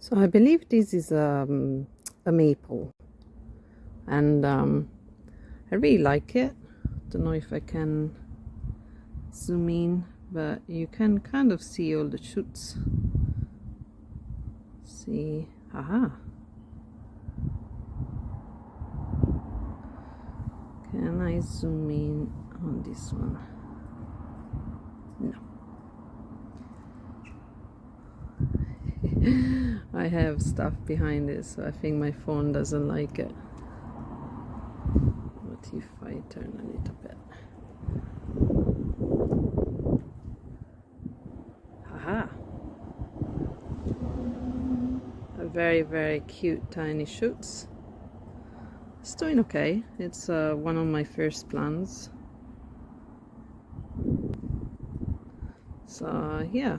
So I believe this is a maple, and I really like it. Don't know if I can zoom in, but you can kind of see all the shoots. See, aha. Can I zoom in on this one? No. I have stuff behind it, so I think my phone doesn't like it. What if I turn a little bit? Aha! A very, very cute tiny shoots. It's doing okay. It's one of my first plants. So yeah.